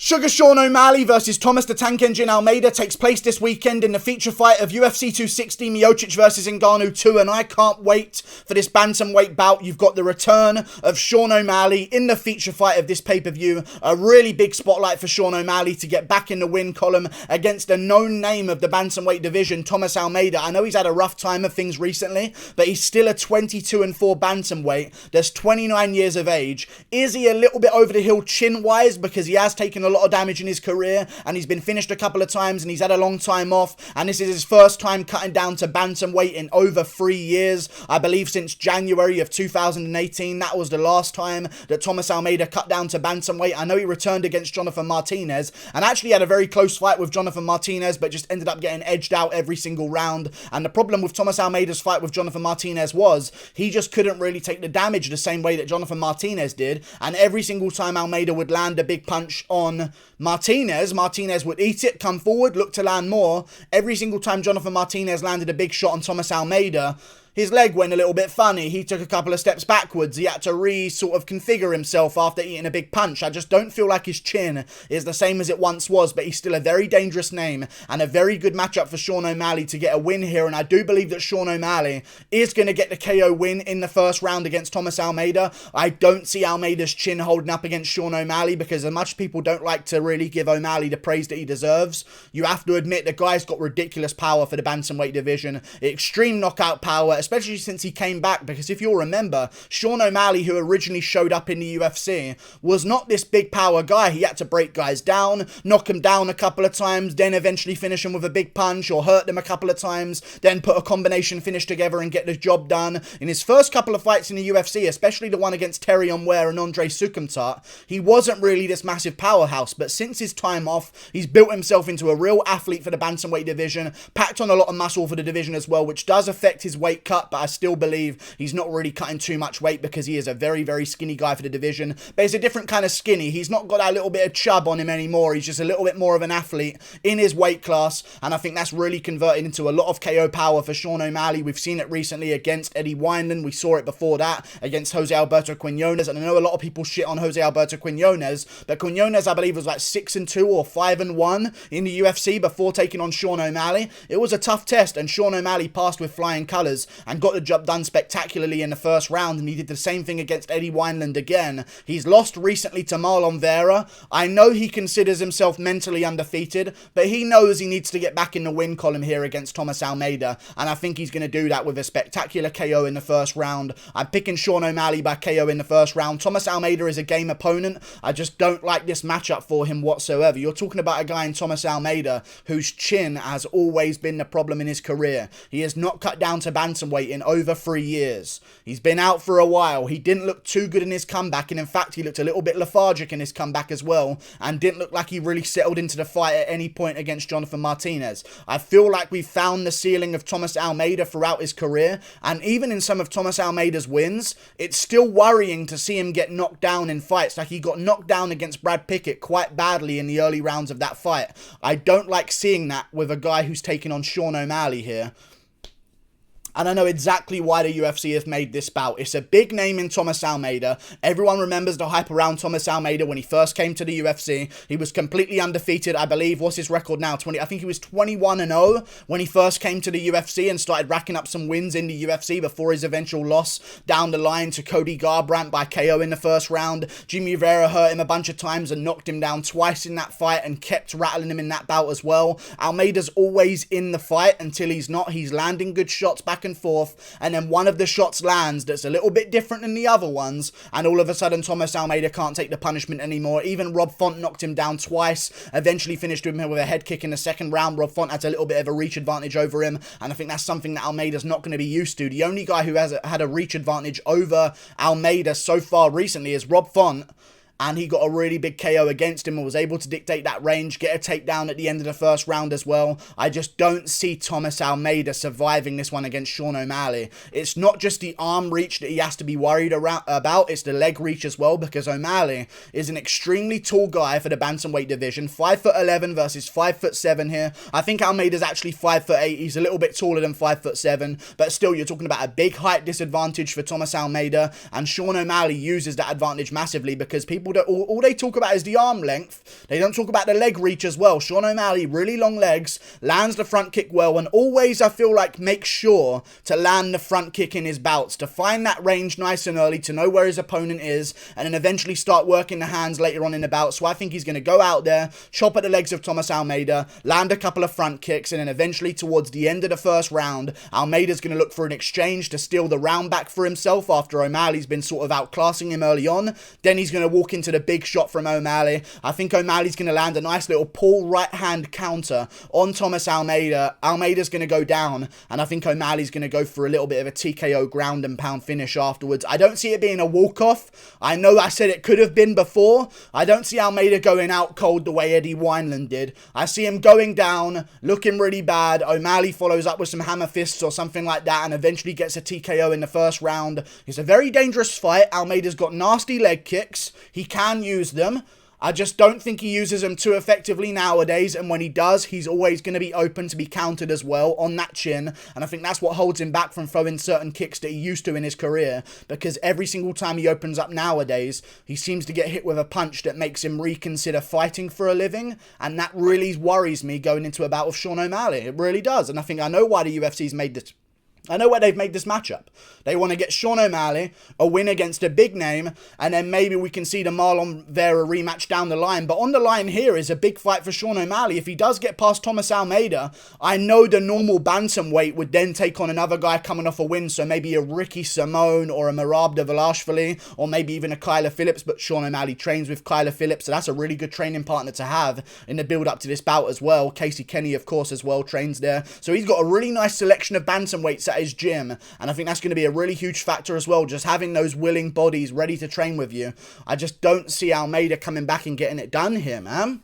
Sugar Sean O'Malley versus Thomas the Tank Engine Almeida takes place this weekend in the feature fight of UFC 260 Miocic versus Ngannou 2, and I can't wait for this bantamweight bout. You've got the return of Sean O'Malley in the feature fight of this pay-per-view. A really big spotlight for Sean O'Malley to get back in the win column against a known name of the bantamweight division, Thomas Almeida. I know he's had a rough time of things recently, but he's still a 22-4 bantamweight that's 29 years of age. Is he a little bit over the hill chin-wise because he has taken a lot of damage in his career and he's been finished a couple of times and he's had a long time off, and this is his first time cutting down to bantamweight in over 3 years. I believe since January of 2018, that was the last time that Thomas Almeida cut down to bantamweight. I know he returned against Jonathan Martinez and actually had a very close fight with Jonathan Martinez, but just ended up getting edged out every single round. And the problem with Thomas Almeida's fight with Jonathan Martinez was he just couldn't really take the damage the same way that Jonathan Martinez did, and every single time Almeida would land a big punch on Martinez would eat it, come forward, look to land more. Every single time Jonathan Martinez landed a big shot on Thomas Almeida, his leg went a little bit funny. He took a couple of steps backwards. He had to configure himself after eating a big punch. I just don't feel like his chin is the same as it once was, but he's still a very dangerous name and a very good matchup for Sean O'Malley to get a win here. And I do believe that Sean O'Malley is going to get the KO win in the first round against Thomas Almeida. I don't see Almeida's chin holding up against Sean O'Malley because as much as people don't like to really give O'Malley the praise that he deserves, you have to admit the guy's got ridiculous power for the bantamweight division. Extreme knockout power, especially since he came back, because if you'll remember, Sean O'Malley, who originally showed up in the UFC, was not this big power guy. He had to break guys down, knock them down a couple of times, then eventually finish them with a big punch or hurt them a couple of times, then put a combination finish together and get the job done. In his first couple of fights in the UFC, especially the one against Terry Onware and Andre Sukumtat, he wasn't really this massive powerhouse, but since his time off, he's built himself into a real athlete for the bantamweight division, packed on a lot of muscle for the division as well, which does affect his weight cut, but I still believe he's not really cutting too much weight because he is a very, very skinny guy for the division. But it's a different kind of skinny. He's not got that little bit of chub on him anymore. He's just a little bit more of an athlete in his weight class, and I think that's really converted into a lot of KO power for Sean O'Malley. We've seen it recently against Eddie Wineland. We saw it before that against Jose Alberto Quinones, and I know a lot of people shit on Jose Alberto Quinones, but Quinones, I believe, was like 6-2 or 5-1 in the UFC before taking on Sean O'Malley. It was a tough test, and Sean O'Malley passed with flying colours and got the job done spectacularly in the first round, and he did the same thing against Eddie Wineland again. He's lost recently to Marlon Vera. I know he considers himself mentally undefeated, but he knows he needs to get back in the win column here against Thomas Almeida, and I think he's going to do that with a spectacular KO in the first round. I'm picking Sean O'Malley by KO in the first round. Thomas Almeida is a game opponent. I just don't like this matchup for him whatsoever. You're talking about a guy in Thomas Almeida whose chin has always been the problem in his career. He has not cut down to bantamweight in over 3 years. He's been out for a while. He didn't look too good in his comeback, and in fact he looked a little bit lethargic in his comeback as well, and didn't look like he really settled into the fight at any point against Jonathan Martinez. I feel like we've found the ceiling of Thomas Almeida throughout his career, and even in some of Thomas Almeida's wins, it's still worrying to see him get knocked down in fights. Like he got knocked down against Brad Pickett quite badly in the early rounds of that fight. I don't like seeing that with a guy who's taking on Sean O'Malley here. And I know exactly why the UFC has made this bout. It's a big name in Thomas Almeida. Everyone remembers the hype around Thomas Almeida when he first came to the UFC. He was completely undefeated, I believe. What's his record now? I think he was 21-0 when he first came to the UFC and started racking up some wins in the UFC before his eventual loss down the line to Cody Garbrandt by KO in the first round. Jimmy Rivera hurt him a bunch of times and knocked him down twice in that fight and kept rattling him in that bout as well. Almeida's always in the fight until he's not. He's landing good shots back and forth, and then one of the shots lands that's a little bit different than the other ones, and all of a sudden Thomas Almeida can't take the punishment anymore. Even Rob Font knocked him down twice, eventually finished him with a head kick in the second round. Rob Font had a little bit of a reach advantage over him, and I think that's something that Almeida's not going to be used to. The only guy who has had a reach advantage over Almeida so far recently is Rob Font, and he got a really big KO against him and was able to dictate that range, get a takedown at the end of the first round as well. I just don't see Thomas Almeida surviving this one against Sean O'Malley. It's not just the arm reach that he has to be worried about, it's the leg reach as well, because O'Malley is an extremely tall guy for the bantamweight division. 5'11" versus 5'7" here. I think Almeida's actually 5'8". He's a little bit taller than 5'7", but still you're talking about a big height disadvantage for Thomas Almeida, and Sean O'Malley uses that advantage massively because people people don't, all they talk about is the arm length. They don't talk about the leg reach as well. Sean O'Malley, really long legs, lands the front kick well, and always, I feel like, makes sure to land the front kick in his bouts, to find that range nice and early, to know where his opponent is, and then eventually start working the hands later on in the bout. So I think he's going to go out there, chop at the legs of Thomas Almeida, land a couple of front kicks, and then eventually towards the end of the first round, Almeida's going to look for an exchange to steal the round back for himself after O'Malley's been sort of outclassing him early on. Then he's going to walk into the big shot from O'Malley. I think O'Malley's going to land a nice little pull right hand counter on Thomas Almeida. Almeida's going to go down, and I think O'Malley's going to go for a little bit of a TKO ground and pound finish afterwards. I don't see it being a walk-off. I know I said it could have been before. I don't see Almeida going out cold the way Eddie Wineland did. I see him going down, looking really bad. O'Malley follows up with some hammer fists or something like that and eventually gets a TKO in the first round. It's a very dangerous fight. Almeida's got nasty leg kicks. He can use them. I just don't think he uses them too effectively nowadays, and when he does, he's always going to be open to be countered as well on that chin, and I think that's what holds him back from throwing certain kicks that he used to in his career, because every single time he opens up nowadays, he seems to get hit with a punch that makes him reconsider fighting for a living, and that really worries me going into a bout with Sean O'Malley. It really does, and I think I know why the UFC's made this. I know why they've made this matchup. They want to get Sean O'Malley a win against a big name, and then maybe we can see the Marlon Vera rematch down the line. But on the line here is a big fight for Sean O'Malley. If he does get past Thomas Almeida, I know the normal bantamweight would then take on another guy coming off a win, so maybe a Ricky Simone or a Merab Dvalishvili, or maybe even a Kyler Phillips, but Sean O'Malley trains with Kyler Phillips, so that's a really good training partner to have in the build-up to this bout as well. Casey Kenny, of course, as well, trains there. So he's got a really nice selection of bantamweights at his gym, and I think that's going to be a really huge factor as well, just having those willing bodies ready to train with you. I just don't see Almeida coming back and getting it done here, man.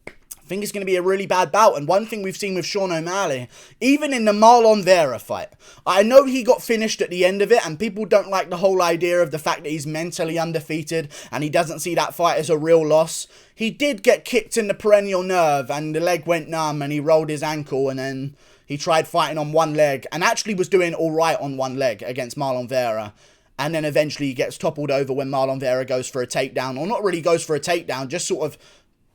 I think it's going to be a really bad bout, and one thing we've seen with Sean O'Malley, even in the Marlon Vera fight, I know he got finished at the end of it, and people don't like the whole idea of the fact that he's mentally undefeated, and he doesn't see that fight as a real loss. He did get kicked in the perennial nerve, and the leg went numb, and he rolled his ankle, and then he tried fighting on one leg and actually was doing all right on one leg against Marlon Vera. And then eventually he gets toppled over when Marlon Vera goes for a takedown. Or not really goes for a takedown, just sort of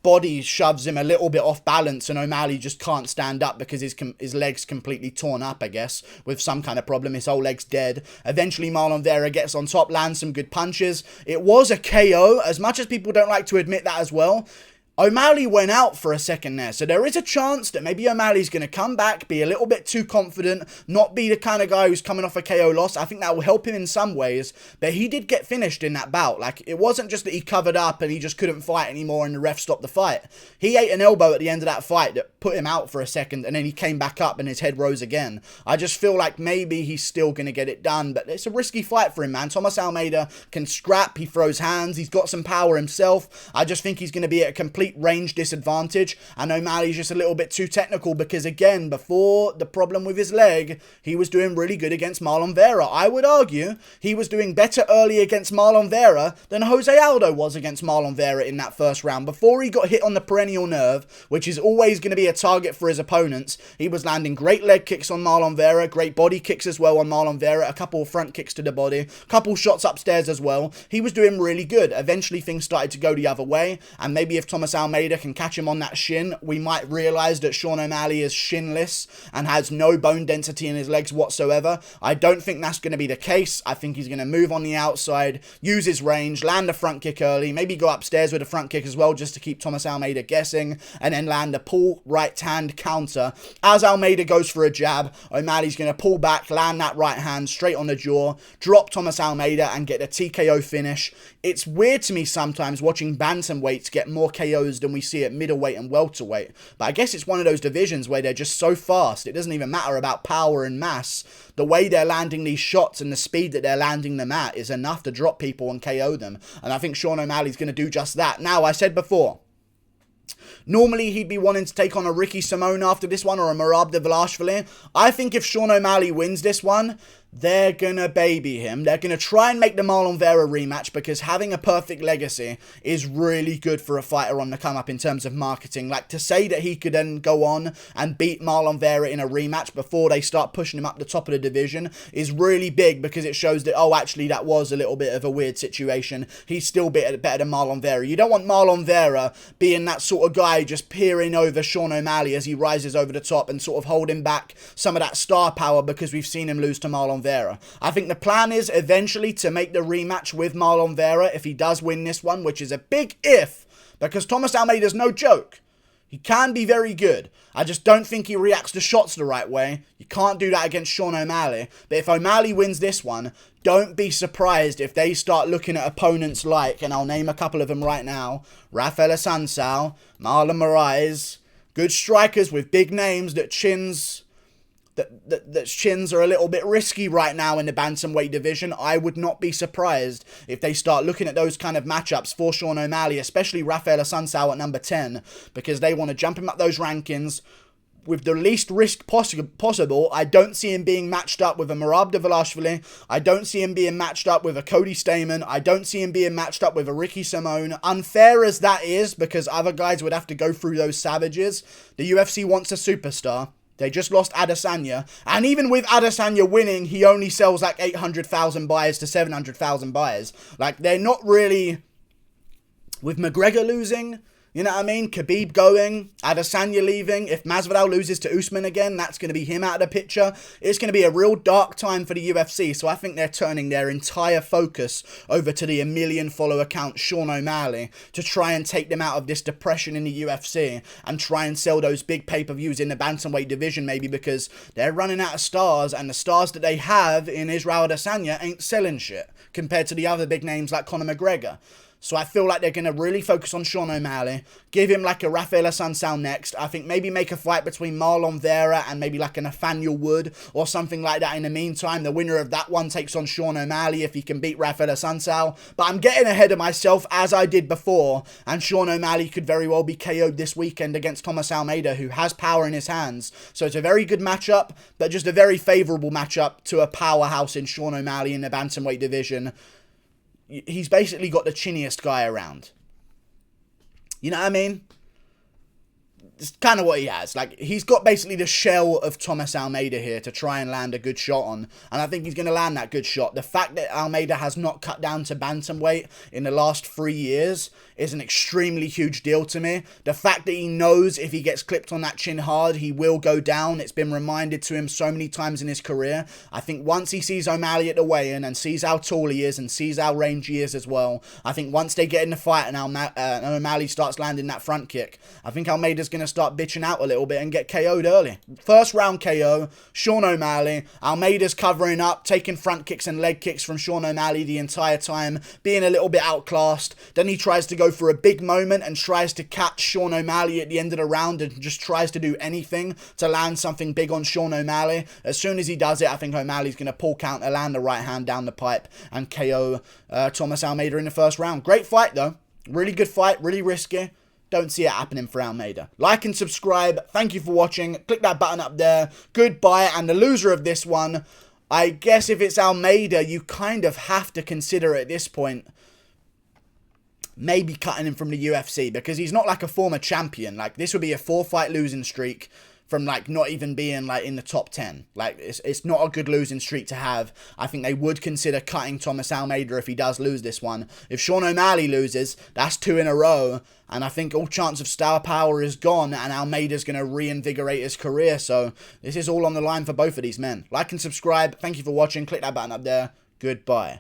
body shoves him a little bit off balance, and O'Malley just can't stand up because his leg's completely torn up, I guess, with some kind of problem. His whole leg's dead. Eventually Marlon Vera gets on top, lands some good punches. It was a KO, as much as people don't like to admit that as well. O'Malley went out for a second there, so there is a chance that maybe O'Malley's going to come back, be a little bit too confident, not be the kind of guy who's coming off a KO loss. I think that will help him in some ways, but he did get finished in that bout. Like, it wasn't just that he covered up and he just couldn't fight anymore and the ref stopped the fight. He ate an elbow at the end of that fight that put him out for a second, and then he came back up and his head rose again. I just feel like maybe he's still going to get it done, but it's a risky fight for him, man. Thomas Almeida can scrap, he throws hands, he's got some power himself. I just think he's going to be at a complete range disadvantage, and O'Malley's just a little bit too technical because, again, before the problem with his leg, he was doing really good against Marlon Vera. I would argue he was doing better early against Marlon Vera than Jose Aldo was against Marlon Vera in that first round. Before he got hit on the perennial nerve, which is always going to be a target for his opponents, he was landing great leg kicks on Marlon Vera, great body kicks as well on Marlon Vera, a couple of front kicks to the body, a couple shots upstairs as well. He was doing really good. Eventually things started to go the other way, and maybe if Thomas Almeida can catch him on that shin, we might realise that Sean O'Malley is shinless and has no bone density in his legs whatsoever. I don't think that's going to be the case. I think he's going to move on the outside, use his range, land a front kick early, maybe go upstairs with a front kick as well just to keep Thomas Almeida guessing, and then land a pull right hand counter. As Almeida goes for a jab, O'Malley's going to pull back, land that right hand straight on the jaw, drop Thomas Almeida and get a TKO finish. It's weird to me sometimes watching bantamweights get more KOs than we see at middleweight and welterweight, but I guess it's one of those divisions where they're just so fast, it doesn't even matter about power and mass. The way they're landing these shots and the speed that they're landing them at is enough to drop people and KO them, and I think Sean O'Malley's going to do just that. Now, I said before, normally he'd be wanting to take on a Ricky Simone after this one, or a Merab Dvalishvili. I think if Sean O'Malley wins this one, they're gonna baby him. They're gonna try and make the Marlon Vera rematch because having a perfect legacy is really good for a fighter on the come up in terms of marketing. Like, to say that he could then go on and beat Marlon Vera in a rematch before they start pushing him up the top of the division is really big, because it shows that, oh, actually that was a little bit of a weird situation. He's still better than Marlon Vera. You don't want Marlon Vera being that sort of guy just peering over Sean O'Malley as he rises over the top and sort of holding back some of that star power, because we've seen him lose to Marlon Vera. I think the plan is eventually to make the rematch with Marlon Vera if he does win this one, which is a big if, because Thomas Almeida's no joke. He can be very good. I just don't think he reacts to shots the right way. You can't do that against Sean O'Malley. But if O'Malley wins this one, don't be surprised if they start looking at opponents like, and I'll name a couple of them right now, Rafael Assunção, Marlon Moraes, good strikers with big names that chins are a little bit risky right now in the bantamweight division. I would not be surprised if they start looking at those kind of matchups for Sean O'Malley, especially Rafael Assunção at number 10, because they want to jump him up those rankings with the least risk possible. I don't see him being matched up with a Merab Dvalishvili. I don't see him being matched up with a Cody Stamann. I don't see him being matched up with a Ricky Simone. Unfair as that is, because other guys would have to go through those savages, the UFC wants a superstar. They just lost Adesanya, and even with Adesanya winning, he only sells like 800,000 buys to 700,000 buys. Like, they're not really... With McGregor losing, you know what I mean? Khabib going, Adesanya leaving. If Masvidal loses to Usman again, that's going to be him out of the picture. It's going to be a real dark time for the UFC, so I think they're turning their entire focus over to the 1 million follow account Sean O'Malley to try and take them out of this depression in the UFC and try and sell those big pay-per-views in the bantamweight division, maybe, because they're running out of stars, and the stars that they have in Israel Adesanya ain't selling shit compared to the other big names like Conor McGregor. So I feel like they're going to really focus on Sean O'Malley, give him like a Rafael Assunção next. I think maybe make a fight between Marlon Vera and maybe like a Nathaniel Wood or something like that in the meantime. The winner of that one takes on Sean O'Malley if he can beat Rafael Assunção. But I'm getting ahead of myself, as I did before, and Sean O'Malley could very well be KO'd this weekend against Thomas Almeida, who has power in his hands. So it's a very good matchup, but just a very favourable matchup to a powerhouse in Sean O'Malley in the bantamweight division. He's basically got the chinniest guy around. You know what I mean? It's kind of what he has. Like, he's got basically the shell of Thomas Almeida here to try and land a good shot on. And I think he's going to land that good shot. The fact that Almeida has not cut down to bantamweight in the last 3 years is an extremely huge deal to me. The fact that he knows if he gets clipped on that chin hard, he will go down. It's been reminded to him so many times in his career. I think once he sees O'Malley at the weigh-in and sees how tall he is and sees how rangy he is as well, I think once they get in the fight and O'Malley starts landing that front kick, I think Almeida's going to start bitching out a little bit and get KO'd early. First round KO, Sean O'Malley. Almeida's covering up, taking front kicks and leg kicks from Sean O'Malley the entire time, being a little bit outclassed. Then he tries to go for a big moment and tries to catch Sean O'Malley at the end of the round and just tries to do anything to land something big on Sean O'Malley. As soon as he does it, I think O'Malley's going to pull counter, land the right hand down the pipe and KO Thomas Almeida in the first round. Great fight though. Really good fight, really risky. Don't see it happening for Almeida. Like and subscribe. Thank you for watching. Click that button up there. Goodbye. And the loser of this one, I guess if it's Almeida, you kind of have to consider at this point maybe cutting him from the UFC, because he's not like a former champion. Like, this would be a 4-fight losing streak from like not even being like in the top 10. Like, it's not a good losing streak to have. I think they would consider cutting Thomas Almeida if he does lose this one. If Sean O'Malley loses, that's 2 in a row, and I think all chance of star power is gone, and Almeida's going to reinvigorate his career. So this is all on the line for both of these men. Like and subscribe. Thank you for watching. Click that button up there. Goodbye.